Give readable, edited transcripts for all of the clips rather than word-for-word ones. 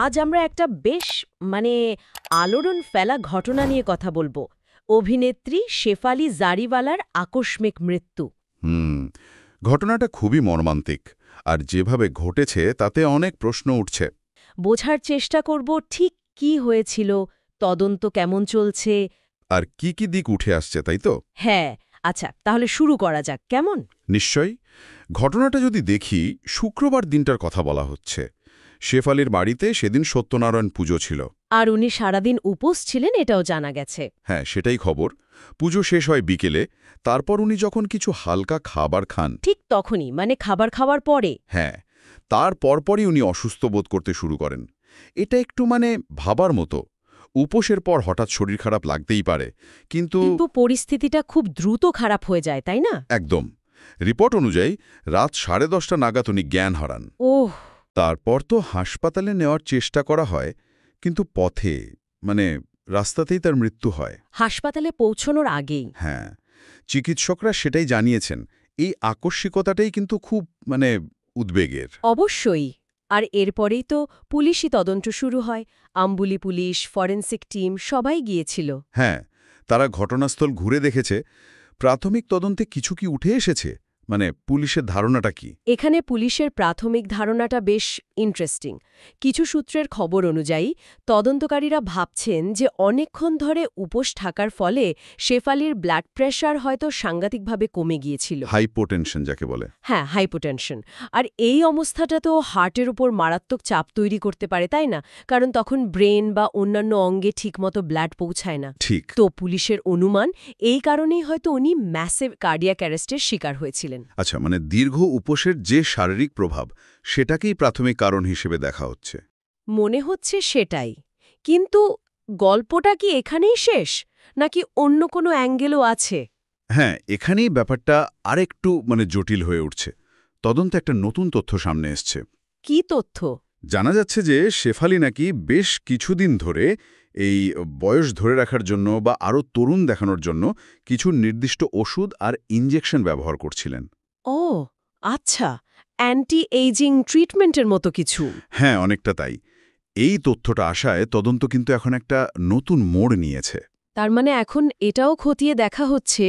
আজ আমরা একটা বেশ মানে আলোড়ন ফেলা ঘটনা নিয়ে কথা বলবো। অভিনেত্রী শেফালি জারিওয়ালার আকস্মিক মৃত্যু। হুম ঘটনাটা খুবই মর্মান্তিক, আর যেভাবে ঘটেছে তাতে অনেক প্রশ্ন উঠছে। বোঝার চেষ্টা করব ঠিক কি হয়েছিল, তদন্ত কেমন চলছে। আর কি কি দিক উঠে আসছে, তাই তো? হ্যাঁ, আচ্ছা তাহলে শুরু করা যাক, কেমন? নিশ্চয়ই। ঘটনাটা যদি দেখি, শুক্রবার দিনটার কথা বলা হচ্ছে। শেফালির বাড়িতে সেদিন সত্যনারায়ণ পুজো ছিল। আর উনি সারাদিন উপোস ছিলেন এটাও জানা গেছে। হ্যাঁ, সেটাই খবর। পুজো শেষ হয় বিকেলে। তারপর উনি যখন কিছু হালকা খাবার খান, ঠিক তখনই, মানে খাবার খাওয়ার পরে। হ্যাঁ, তার পরপরই উনি অসুস্থ বোধ করতে শুরু করেন। এটা একটু ভাবার মতো। উপোসের পর হঠাৎ শরীর খারাপ লাগতেই পারে, কিন্তু কিন্তু পরিস্থিতিটা খুব দ্রুত খারাপ হয়ে যায়, তাই না? একদম। রিপোর্ট অনুযায়ী রাত 10:30 নাগাদ উনি জ্ঞান হারান। ওহ। তারপর তো হাসপাতালে নেওয়ার চেষ্টা করা হয়, কিন্তু পথে রাস্তাতেই তার মৃত্যু হয়। হাসপাতালে পৌঁছানোর আগেই? হ্যাঁ, চিকিৎসকরা সেটাই জানিয়েছেন। এই আকস্মিকতাটাই কিন্তু খুব উদ্বেগের। অবশ্যই। আর এরপরেই তো পুলিশি তদন্ত শুরু হয়। আম্বুলি পুলিশ, ফরেনসিক টিম সবাই গিয়েছিল। হ্যাঁ, তারা ঘটনাস্থল ঘুরে দেখেছে। প্রাথমিক তদন্তে কিছু কি উঠে এসেছে? পুলিশের ধারণাটা কি? এখানে পুলিশের প্রাথমিক ধারণাটা বেশ ইন্টারেস্টিং। কিছু সূত্রের খবর অনুযায়ী তদন্তকারীরা ভাবছেন যে অনেকক্ষণ ধরে উপোস থাকার ফলে শেফালির ব্লাড প্রেশার হয়তো সাংঘাতিকভাবে কমে গিয়েছিল। হাইপোটেনশন যাকে বলে। হ্যাঁ, হাইপোটেনশন। আর এই অবস্থাটা তো হার্টের উপর মারাত্মক চাপ তৈরি করতে পারে, তাই না? কারণ তখন ব্রেন বা অন্যান্য অঙ্গে ঠিকমতো ব্লাড পৌঁছায় না। ঠিক। তো পুলিশের অনুমান এই কারণেই হয়তো উনি ম্যাসিভ কার্ডিয়াক অ্যারেস্টের শিকার হয়েছিলেন। আচ্ছা, দীর্ঘ উপোসের যে শারীরিক প্রভাব, সেটাকেই প্রাথমিক কারণ হিসেবে দেখা হচ্ছে। মনে হচ্ছে সেটাই। কিন্তু গল্পটা কি এখানেই শেষ, নাকি অন্য কোনো অ্যাঙ্গেলও আছে? হ্যাঁ, এখানেই ব্যাপারটা আরেকটু জটিল হয়ে উঠছে। তদন্তে একটা নতুন তথ্য সামনে এসছে। কি তথ্য? জানা যাচ্ছে যে শেফালি নাকি বেশ কিছুদিন ধরে এই বয়স ধরে রাখার জন্য বা আরও তরুণ দেখানোর জন্য কিছু নির্দিষ্ট ওষুধ আর ইনজেকশন ব্যবহার করছিলেন। ও আচ্ছা, অ্যান্টি এইজিং ট্রিটমেন্টের মতো কিছু। হ্যাঁ, অনেকটা তাই। এই তথ্যটা আসায় তদন্ত কিন্তু এখন একটা নতুন মোড় নিয়েছে। তার মানে এখন এটাও খতিয়ে দেখা হচ্ছে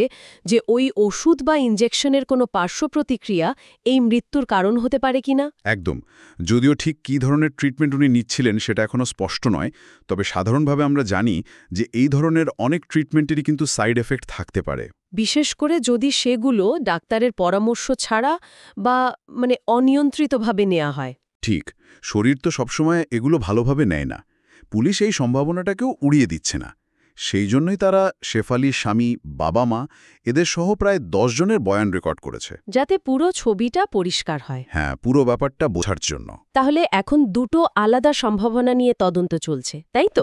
যে ওই ওষুধ বা ইনজেকশনের কোনো পার্শ্ব প্রতিক্রিয়া এই মৃত্যুর কারণ হতে পারে কিনা। একদম। যদিও ঠিক কী ধরনের ট্রিটমেন্ট উনি নিচ্ছিলেন সেটা এখনও স্পষ্ট নয়, তবে সাধারণভাবে আমরা জানি যে এই ধরনের অনেক ট্রিটমেন্টেরই কিন্তু সাইড এফেক্ট থাকতে পারে। বিশেষ করে যদি সেগুলো ডাক্তারের পরামর্শ ছাড়া বা অনিয়ন্ত্রিতভাবে নেওয়া হয়। ঠিক। শরীর তো সবসময় এগুলো ভালোভাবে নেয় না। পুলিশ এই সম্ভাবনাটাকেও উড়িয়ে দিচ্ছে না। সেই জন্যই তারা শেফালির স্বামী, বাবা মা এদের সহ প্রায় 10 জনের বয়ান রেকর্ড করেছে, যাতে পুরো ছবিটা পরিষ্কার হয়। হ্যাঁ, পুরো ব্যাপারটা বোঝার জন্য। তাহলে এখন দুটো আলাদা সম্ভাবনা নিয়ে তদন্ত চলছে, তাই তো?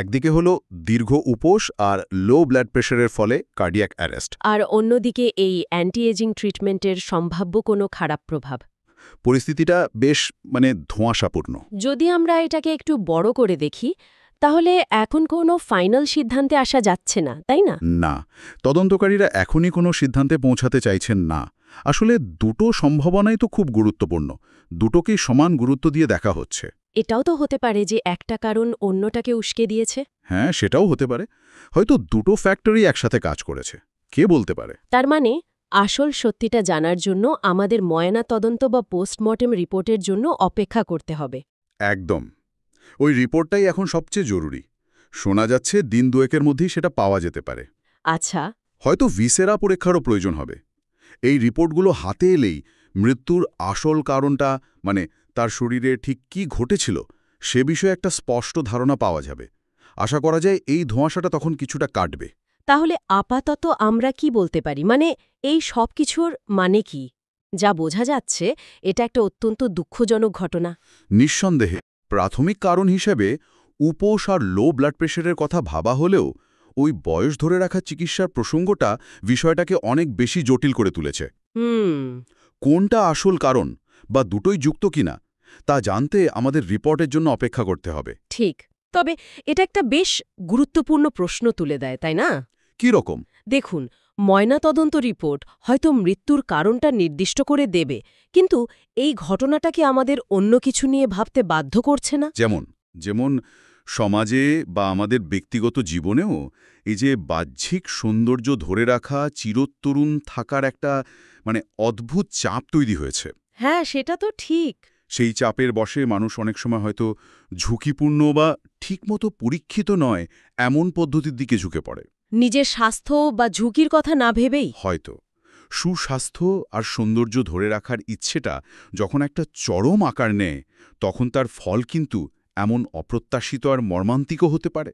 একদিকে হলো দীর্ঘ উপোস আর লো ব্লাড প্রেশারের ফলে কার্ডিয়াক অ্যারেস্ট, আর অন্যদিকে এই অ্যান্টি এজিং ট্রিটমেন্টের সম্ভাব্য কোনো খারাপ প্রভাব। পরিস্থিতিটা বেশ ধোঁয়াশাপূর্ণ। যদি আমরা এটাকে একটু বড় করে দেখি, তাহলে এখন কোনো ফাইনাল সিদ্ধান্তে আসা যাচ্ছে না, তাই না? না, তদন্তকারীরা এখনই কোনো সিদ্ধান্তে পৌঁছাতে চাইছেন না। আসলে দুটো সম্ভাবনাই তো খুব গুরুত্বপূর্ণ। দুটোকেই সমান গুরুত্ব দিয়ে দেখা হচ্ছে। এটাও তো হতে পারে যে একটা কারণ অন্যটাকে উস্কে দিয়েছে। হ্যাঁ, সেটাও হতে পারে। হয়তো দুটো ফ্যাক্টরি একসাথে কাজ করেছে, কে বলতে পারে। তার মানে আসল সত্যিটা জানার জন্য আমাদের ময়না তদন্ত বা পোস্টমর্টেম রিপোর্টের জন্য অপেক্ষা করতে হবে। একদম। ওই রিপোর্টটাই এখন সবচেয়ে জরুরি। শোনা যাচ্ছে দিন দুয়েকের মধ্যেই সেটা পাওয়া যেতে পারে। আচ্ছা। হয়তো ভিসেরা পরীক্ষারও প্রয়োজন হবে। এই রিপোর্টগুলো হাতে এলেই মৃত্যুর আসল কারণটা, তার শরীরে ঠিক কি ঘটেছিল, সে বিষয়ে একটা স্পষ্ট ধারণা পাওয়া যাবে। আশা করা যায় এই ধোঁয়াশাটা তখন কিছুটা কাটবে। তাহলে আপাতত আমরা কি বলতে পারি, এই সব কিছুর মানে কি? যা বোঝা যাচ্ছে এটা একটা অত্যন্ত দুঃখজনক ঘটনা। নিঃসন্দেহে প্রাথমিক কারণ হিসেবে উপোস আর লো ব্লাড প্রেশারের কথা ভাবা হলেও ওই বয়স ধরে রাখা চিকিৎসার প্রসঙ্গটা বিষয়টাকে অনেক বেশি জটিল করে তুলেছে। কোনটা আসল কারণ বা দুটোই যুক্ত কিনা তা জানতে আমাদের রিপোর্টের জন্য অপেক্ষা করতে হবে। ঠিক। তবে এটা একটা বেশ গুরুত্বপূর্ণ প্রশ্ন তুলে দেয়, তাই না? কি রকম? দেখুন, ময়নাতদন্ত রিপোর্ট হয়তো মৃত্যুর কারণটা নির্দিষ্ট করে দেবে, কিন্তু এই ঘটনাটাকে আমাদের অন্য কিছু নিয়ে ভাবতে বাধ্য করছে না? যেমন? যেমন সমাজে বা আমাদের ব্যক্তিগত জীবনেও এই যে বাহ্যিক সৌন্দর্য ধরে রাখা, চিরতরুণ থাকার একটা অদ্ভুত চাপ তৈরি হয়েছে। হ্যাঁ, সেটা তো ঠিক। সেই চাপের বশে মানুষ অনেক সময় হয়তো ঝুঁকিপূর্ণ বা ঠিকমতো পরীক্ষিত নয় এমন পদ্ধতির দিকে ঝুঁকে পড়ে। নিজের স্বাস্থ্য বা ঝুঁকির কথা না ভেবেই। হয়তো সুস্বাস্থ্য আর সৌন্দর্য ধরে রাখার ইচ্ছেটা যখন একটা চরম আকার নেয়, তখন তার ফল কিন্তু এমন অপ্রত্যাশিত আর মর্মান্তিকও হতে পারে।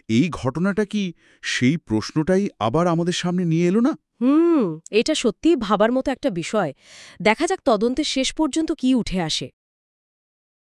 এই ঘটনাটা কি সেই প্রশ্নটাই আবার আমাদের সামনে নিয়ে এলো না? এটা সত্যিই ভাবার মতো একটা বিষয়। দেখা যাক তদন্তের শেষ পর্যন্ত কি উঠে আসে।